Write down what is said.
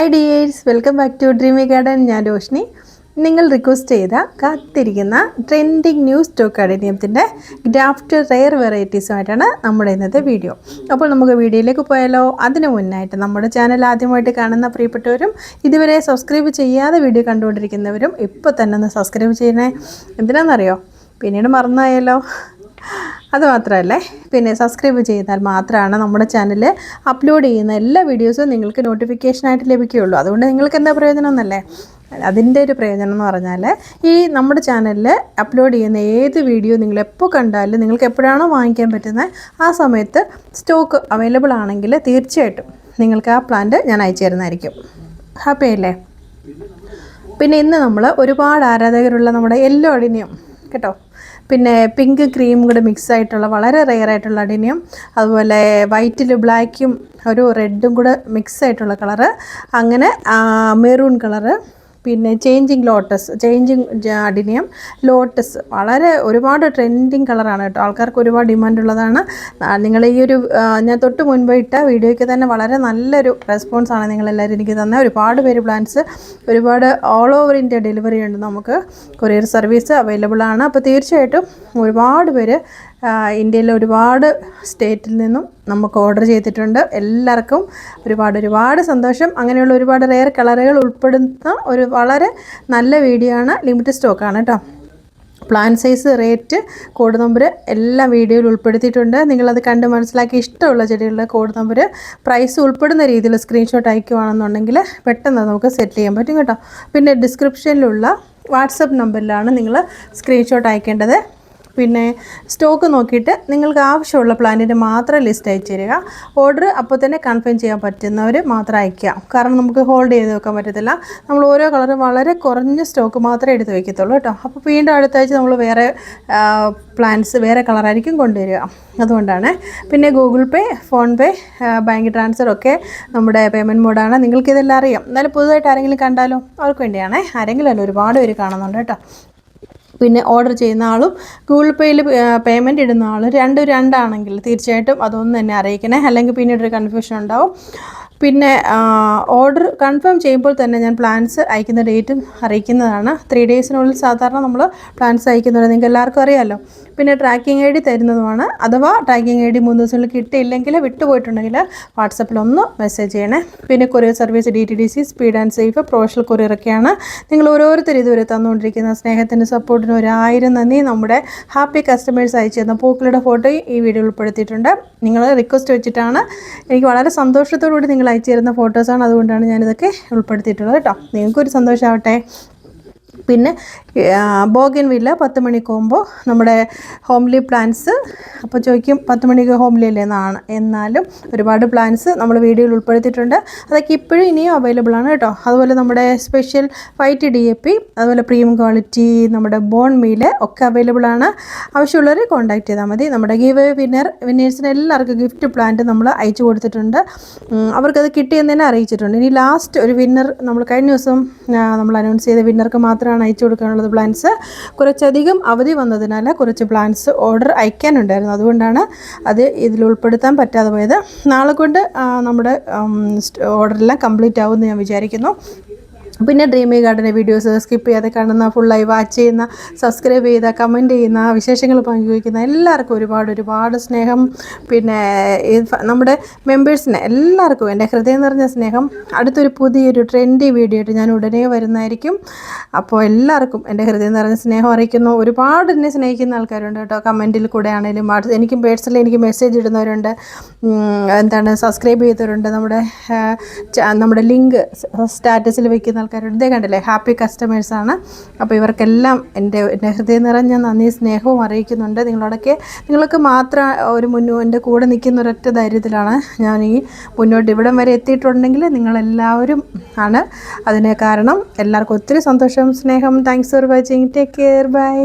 Hi dears, welcome back to dreamy garden. ഞാൻ രോഷ്നി. നിങ്ങൾ request ചെയ്ത കാത്തിരിക്കുന്ന ട്രെൻഡിങ് ന്യൂ സ്റ്റോക്ക് അഡേനിയത്തിൻ്റെ ഗ്രാഫ്റ്റ് റെയർ വെറൈറ്റീസുമായിട്ടാണ് നമ്മുടെ ഇന്നത്തെ വീഡിയോ. അപ്പോൾ നമുക്ക് വീഡിയോയിലേക്ക് പോയാലോ? അതിനു മുന്നായിട്ട് നമ്മുടെ ചാനൽ ആദ്യമായിട്ട് കാണുന്ന പ്രിയപ്പെട്ടവരും ഇതുവരെ സബ്സ്ക്രൈബ് ചെയ്യാതെ വീഡിയോ കണ്ടുകൊണ്ടിരിക്കുന്നവരും ഇപ്പോൾ തന്നെ ഒന്ന് സബ്സ്ക്രൈബ് ചെയ്യണേ. എന്തിനാണെന്നറിയോ? പിന്നീട് മറന്നായാലോ. അതുമാത്രമല്ലേ, പിന്നെ സബ്സ്ക്രൈബ് ചെയ്താൽ മാത്രമാണ് നമ്മുടെ ചാനൽ അപ്ലോഡ് ചെയ്യുന്ന എല്ലാ വീഡിയോസും നിങ്ങൾക്ക് നോട്ടിഫിക്കേഷനായിട്ട് ലഭിക്കുകയുള്ളൂ. അതുകൊണ്ട് നിങ്ങൾക്ക് എന്താ പ്രയോജനം എന്നല്ലേ? അതിൻ്റെ ഒരു പ്രയോജനം എന്ന് പറഞ്ഞാൽ ഈ നമ്മുടെ ചാനലിൽ അപ്ലോഡ് ചെയ്യുന്ന ഏത് വീഡിയോ നിങ്ങളെപ്പോൾ കണ്ടാലും നിങ്ങൾക്ക് എപ്പോഴാണോ വാങ്ങിക്കാൻ പറ്റുന്നത് ആ സമയത്ത് സ്റ്റോക്ക് അവൈലബിൾ ആണെങ്കിൽ തീർച്ചയായിട്ടും നിങ്ങൾക്ക് ആ പ്ലാന്റ് ഞാൻ അയച്ചു തരുന്നതായിരിക്കും. ഹാപ്പി അല്ലേ? പിന്നെ ഇന്ന് നമ്മൾ ഒരുപാട് ആരാധകരുള്ള നമ്മുടെ യെല്ലോ അഡിനിയം കേട്ടോ, പിന്നെ പിങ്ക് ക്രീം കൂടെ മിക്സ് ആയിട്ടുള്ള വളരെ റെയർ ആയിട്ടുള്ള അഡിനിയം, അതുപോലെ വൈറ്റിൽ ബ്ലാക്കും ഒരു റെഡും കൂടെ മിക്സ് ആയിട്ടുള്ള കളറ്, അങ്ങനെ മെറൂൺ കളറ്, പിന്നെ ചേഞ്ചിങ് അഡിനിയം, ലോട്ടസ് വളരെ ഒരുപാട് ട്രെൻഡിങ് കളറാണ് കേട്ടോ. ആൾക്കാർക്ക് ഒരുപാട് ഡിമാൻഡുള്ളതാണ്. നിങ്ങൾ ഈ ഒരു ഞാൻ തൊട്ട് മുൻപ് ഇട്ട വീഡിയോയ്ക്ക് തന്നെ വളരെ നല്ലൊരു റെസ്പോൺസാണ് നിങ്ങളെല്ലാവരും എനിക്ക് തന്നെ. ഒരുപാട് പേര് പ്ലാൻസ് ഒരുപാട് ഓൾ ഓവർ ഇന്ത്യ ഡെലിവറി ഉണ്ട്, നമുക്ക് കൊറിയർ സർവീസ് അവൈലബിൾ ആണ്. അപ്പോൾ തീർച്ചയായിട്ടും ഒരുപാട് പേര് ഇന്ത്യയിലെ ഒരുപാട് സ്റ്റേറ്റിൽ നിന്നും നമുക്ക് ഓർഡർ ചെയ്തിട്ടുണ്ട്. എല്ലാവർക്കും ഒരുപാട് സന്തോഷം. അങ്ങനെയുള്ള ഒരുപാട് റെയർ കളറുകൾ ഉൾപ്പെടുന്ന ഒരു വളരെ നല്ല വീഡിയോ ആണ്. ലിമിറ്റഡ് സ്റ്റോക്കാണ് കേട്ടോ. Plan size, rate, code number എല്ലാം വീഡിയോയിൽ ഉൾപ്പെടുത്തിയിട്ടുണ്ട്. നിങ്ങളത് കണ്ട് മനസ്സിലാക്കി ഇഷ്ടമുള്ള ചെടികളുടെ കോഡ് നമ്പർ, പ്രൈസ് ഉൾപ്പെടുന്ന രീതിയിൽ സ്ക്രീൻഷോട്ട് അയക്കുകയാണെന്നുണ്ടെങ്കിൽ പെട്ടെന്ന് നമുക്ക് സെറ്റ് ചെയ്യാൻ പറ്റും കേട്ടോ. പിന്നെ ഡിസ്ക്രിപ്ഷനിലുള്ള വാട്സപ്പ് നമ്പറിലാണ് നിങ്ങൾ സ്ക്രീൻഷോട്ട് അയക്കേണ്ടത്. പിന്നെ സ്റ്റോക്ക് നോക്കിയിട്ട് നിങ്ങൾക്ക് ആവശ്യമുള്ള പ്ലാന്റിൻ്റെ മാത്രം ലിസ്റ്റ് അയച്ചു തരിക. ഓർഡർ അപ്പോൾ തന്നെ കൺഫേം ചെയ്യാൻ പറ്റുന്നവർ മാത്രം അയക്കുക. കാരണം നമുക്ക് ഹോൾഡ് ചെയ്ത് വെക്കാൻ പറ്റത്തില്ല. നമ്മൾ ഓരോ കളറും വളരെ കുറഞ്ഞ സ്റ്റോക്ക് മാത്രമേ എടുത്ത് വയ്ക്കത്തുള്ളൂ കേട്ടോ. അപ്പോൾ വീണ്ടും അടുത്ത ആഴ്ച നമ്മൾ വേറെ പ്ലാന്റ്സ് വേറെ കളറായിരിക്കും കൊണ്ടുവരിക. അതുകൊണ്ടാണ്. പിന്നെ ഗൂഗിൾ പേ, ഫോൺ പേ, ബാങ്ക് ട്രാൻസ്ഫർ ഒക്കെ നമ്മുടെ പേയ്മെൻറ്റ് മോഡാണ്. നിങ്ങൾക്കിതെല്ലാം അറിയാം. എന്നാലും പുതുതായിട്ട് ആരെങ്കിലും കണ്ടാലോ അവർക്ക് വേണ്ടിയാണേ. ആരെങ്കിലും അല്ല, ഒരുപാട് പേര് കാണുന്നുണ്ട് കേട്ടോ. പിന്നെ ഓർഡർ ചെയ്യുന്ന ആളും ഗൂഗിൾ പേയിൽ പേയ്മെൻറ്റ് ഇടുന്ന ആളും രണ്ടാണെങ്കിൽ തീർച്ചയായിട്ടും അതൊന്നും എന്നെ അറിയിക്കണേ, അല്ലെങ്കിൽ പിന്നീടൊരു കൺഫ്യൂഷൻ ഉണ്ടാവും. പിന്നെ ഓർഡർ കൺഫേം ചെയ്യുമ്പോൾ തന്നെ ഞാൻ പ്ലാൻസ് അയക്കുന്ന ഡേറ്റും അറിയിക്കുന്നതാണ്. 3 ഡേയ്സിനുള്ളിൽ സാധാരണ നമ്മൾ പ്ലാൻസ് അയക്കുന്നുണ്ട്, നിങ്ങൾക്ക് എല്ലാവർക്കും അറിയാമല്ലോ. പിന്നെ ട്രാക്കിംഗ് ഐ ഡി തരുന്നതുമാണ്. അഥവാ ട്രാക്കിംഗ് ഐ ഡി 3 ദിവസങ്ങളിൽ കിട്ടിയില്ലെങ്കിൽ, വിട്ടുപോയിട്ടുണ്ടെങ്കിൽ വാട്സപ്പിലൊന്ന് മെസ്സേജ് ചെയ്യണേ. പിന്നെ courier service DTDC, speed and safe, professional കൊറിയറൊക്കെയാണ്. നിങ്ങൾ ഓരോരുത്തരും ഇതുവരെ തന്നുകൊണ്ടിരിക്കുന്ന സ്നേഹത്തിൻ്റെ സപ്പോർട്ടിന് 1000 നന്ദി. നമ്മുടെ ഹാപ്പി കസ്റ്റമേഴ്സ് അയച്ചു തന്ന പൂക്കളുടെ ഫോട്ടോയും ഈ വീഡിയോ ഉൾപ്പെടുത്തിയിട്ടുണ്ട്. നിങ്ങൾ റിക്വസ്റ്റ് വെച്ചിട്ടാണ്. എനിക്ക് വളരെ സന്തോഷത്തോടുകൂടി നിങ്ങൾ അയച്ചു തരുന്ന ഫോട്ടോസാണ്, അതുകൊണ്ടാണ് ഞാനിതൊക്കെ ഉൾപ്പെടുത്തിയിട്ടുള്ളത് കേട്ടോ. നിങ്ങൾക്കൊരു സന്തോഷമാവട്ടെ. പിന്നെ ബോഗൻവില്ല 10 മണി കോംബോ, നമ്മുടെ ഹോംലി പ്ലാന്റ്സ്. അപ്പോൾ ചോദിക്കും 10 മണിക്ക് ഹോംലി അല്ലേ എന്നാണ്. എന്നാലും ഒരുപാട് പ്ലാന്റ്സ് നമ്മൾ വീഡിയോയിൽ ഉൾപ്പെടുത്തിയിട്ടുണ്ട്. അതൊക്കെ ഇപ്പോഴും ഇനിയും അവൈലബിൾ ആണ് കേട്ടോ. അതുപോലെ നമ്മുടെ സ്പെഷ്യൽ വൈറ്റ് DAP, അതുപോലെ പ്രീമിയം ക്വാളിറ്റി നമ്മുടെ ബോൺ മീല് ഒക്കെ അവൈലബിൾ ആണ്. ആവശ്യമുള്ളവർ കോൺടാക്ട് ചെയ്താൽ മതി. നമ്മുടെ ഗീവ് വിന്നേഴ്സിന് എല്ലാവർക്കും ഗിഫ്റ്റ് പ്ലാന്റ് നമ്മൾ അയച്ചു കൊടുത്തിട്ടുണ്ട്. അവർക്കത് കിട്ടിയെന്ന് തന്നെ അറിയിച്ചിട്ടുണ്ട്. ഇനി ലാസ്റ്റ് ഒരു വിന്നർ നമ്മൾ കഴിഞ്ഞ ദിവസം നമ്മൾ അനൗൺസ് ചെയ്ത വിന്നർക്ക് മാത്രമാണ് അയച്ചു കൊടുക്കാനുള്ളത് പ്ലാൻസ്. കുറച്ചധികം അവധി വന്നതിനാൽ കുറച്ച് പ്ലാൻസ് ഓർഡർ അയക്കാനുണ്ടായിരുന്നു. അതുകൊണ്ടാണ് അത് ഇതിൽ ഉൾപ്പെടുത്താൻ പറ്റാതെ പോയത്. നാളെ കൊണ്ട് നമ്മുടെ ഓർഡറെല്ലാം കംപ്ലീറ്റ് ആവുമെന്ന് ഞാൻ വിചാരിക്കുന്നു. പിന്നെ ഡ്രീമി ഗാർഡൻ്റെ വീഡിയോസ് സ്കിപ്പ് ചെയ്യാതെ കാണുന്ന, ഫുള്ളായി വാച്ച് ചെയ്യുന്ന, സബ്സ്ക്രൈബ് ചെയ്ത, കമൻറ്റ് ചെയ്യുന്ന, വിശേഷങ്ങൾ പങ്കുവയ്ക്കുന്ന എല്ലാവർക്കും ഒരുപാട് സ്നേഹം. പിന്നെ നമ്മുടെ മെമ്പേഴ്സിന് എല്ലാവർക്കും എൻ്റെ ഹൃദയം നിറഞ്ഞ സ്നേഹം. അടുത്തൊരു പുതിയൊരു ട്രെൻഡി വീഡിയോ ആയിട്ട് ഞാൻ ഉടനെ വരുന്നതായിരിക്കും. അപ്പോൾ എല്ലാവർക്കും എൻ്റെ ഹൃദയം നിറഞ്ഞ സ്നേഹം അറിയിക്കുന്നു. ഒരുപാട് എന്നെ സ്നേഹിക്കുന്ന ആൾക്കാരുണ്ട് കേട്ടോ. കമൻറ്റിൽ കൂടെ ആണെങ്കിലും എനിക്ക് പേഴ്സണലി എനിക്ക് മെസ്സേജ് ഇടുന്നവരുണ്ട്, സബ്സ്ക്രൈബ് ചെയ്തവരുണ്ട്, നമ്മുടെ ലിങ്ക് സ്റ്റാറ്റസിൽ വയ്ക്കുന്ന ആൾക്കാരുണ്ട്. ഇതേ കണ്ടില്ലേ, ഹാപ്പി കസ്റ്റമേഴ്സാണ്. അപ്പോൾ ഇവർക്കെല്ലാം എൻ്റെ ഹൃദയം നിറഞ്ഞ നന്ദി സ്നേഹവും അറിയിക്കുന്നുണ്ട്. നിങ്ങൾക്ക് മാത്രം എൻ്റെ കൂടെ നിൽക്കുന്ന ഒരൊറ്റ ധൈര്യത്തിലാണ് ഞാൻ ഈ മുന്നോട്ട് ഇവിടം വരെ എത്തിയിട്ടുണ്ടെങ്കിൽ നിങ്ങളെല്ലാവരും ആണ് അതിന് കാരണം. എല്ലാവർക്കും ഒത്തിരി സന്തോഷം, സ്നേഹം. Thanks for watching. Take care. By.